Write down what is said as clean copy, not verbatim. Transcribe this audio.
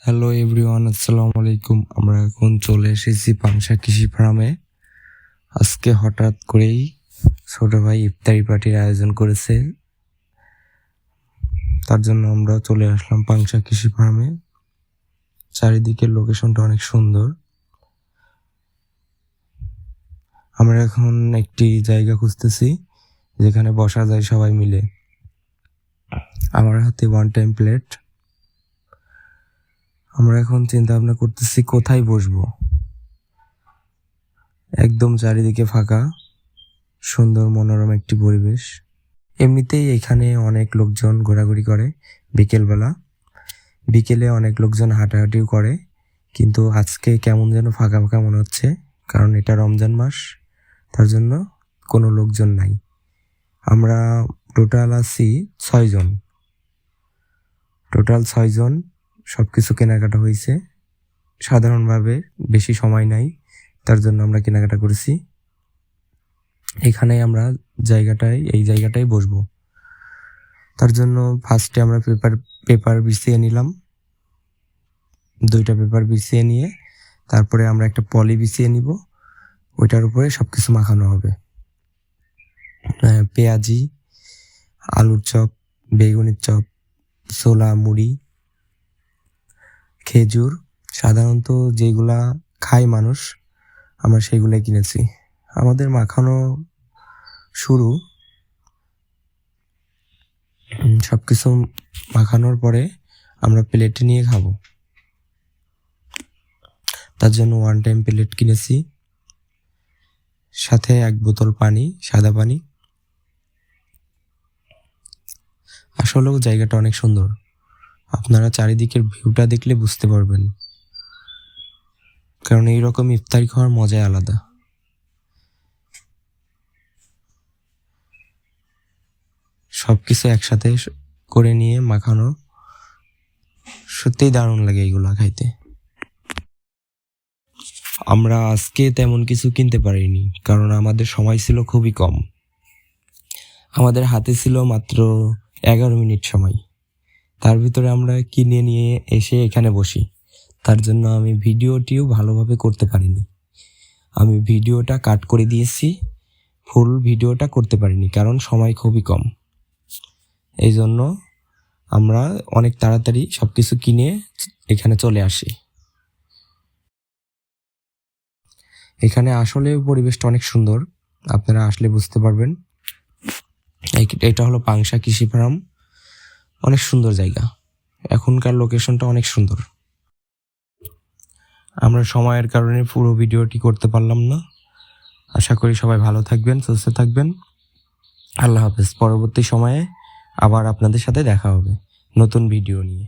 Hello everyone, আসসালামু আলাইকুম। আমরা এখন চলে এসেছি পাংশা কৃষি ফার্মে। আজকে হঠাৎ করেই ছোট ভাই ইফতারি পার্টির আয়োজন করেছে, তার জন্য আমরা চলে আসলাম পাংশা কৃষি ফার্মে। চারিদিকের লোকেশনটা অনেক সুন্দর। আমরা এখন একটি জায়গা খুঁজতেছি যেখানে বসা যায় সবাই মিলে। আমার হাতে ওয়ান টাইম প্লেট। আমরা এখন চিন্তা ভাবনা করতেছি কোথায় বসবো। একদম চারিদিকে ফাঁকা, সুন্দর মনোরম একটি পরিবেশ। এমনিতেই এখানে অনেক লোকজন ঘোরাঘুরি করে বিকেলে অনেক লোকজন হাঁটাহাঁটিও করে, কিন্তু আজকে কেমন যেন ফাঁকা ফাঁকা মনে হচ্ছে, কারণ এটা রমজান মাস, তার জন্য কোনো লোকজন নাই। আমরা টোটাল আছি 6 জন। সব কিছু কেনাকাটা হয়েছে। সাধারণভাবে বেশি সময় নাই, তার জন্য আমরা কেনাকাটা করেছি। এখানে আমরা এই জায়গাটায় বসবো। তার জন্য ফার্স্টে আমরা পেপার বিছিয়ে নিলাম। 2টা পেপার বিছিয়ে নিয়ে তারপরে আমরা একটা পলি বিছিয়ে নিব। ওইটার উপরে সবকিছু মাখানো হবে। পেঁয়াজি, আলুর চপ, বেগুনের চপ, ছোলা, মুড়ি, খেজুর, সাধারণত যেগুলা খায় মানুষ, আমরা সেগুলাই কিনেছি। আমাদের মাখানো শুরু। সবকিছু মাখানোর পরে আমরা প্লেটে নিয়ে খাবো। তার জন্য ওয়ান টাইম প্লেট কিনেছি, সাথে 1 বোতল পানি, সাদা পানি। আসলেও জায়গাটা অনেক সুন্দর। আপনারা চারিদিকের ভিউটা দেখলে বুঝতে পারবেন, কারণ এইরকম ইফতারি খাওয়ার মজাই আলাদা। সবকিছু একসাথে করে নিয়ে মাখানো, সত্যিই দারুণ লাগে এগুলা খাইতে। আমরা আজকে তেমন কিছু কিনতে পারিনি, কারণ আমাদের সময় ছিল খুবই কম। আমাদের হাতে ছিল মাত্র 11 মিনিট সময়। তার ভিতরে আমরা কিনে নিয়ে এসে এখানে বসি। তার জন্য আমি ভিডিওটিও ভালোভাবে করতে পারিনি। আমি ভিডিওটা কাট করে দিয়েছি, ফুল ভিডিওটা করতে পারিনি, কারণ সময় খুবই কম। এই জন্য আমরা অনেক তাড়াতাড়ি সবকিছু কিনে এখানে চলে আসি। এখানে আসলে পরিবেশটা অনেক সুন্দর, আপনারা আসলে বুঝতে পারবেন। এটা হলো পাংশা কৃষি ফার্ম, অনেক সুন্দর জায়গা। এখনকার লোকেশনটা অনেক সুন্দর। আমরা সময়ের কারণে পুরো ভিডিওটি করতে পারলাম না। আশা করি সবাই ভালো থাকবেন, সুস্থ থাকবেন। আল্লাহ হাফেজ। পরবর্তী সময়ে আবার আপনাদের সাথে দেখা হবে নতুন ভিডিও নিয়ে।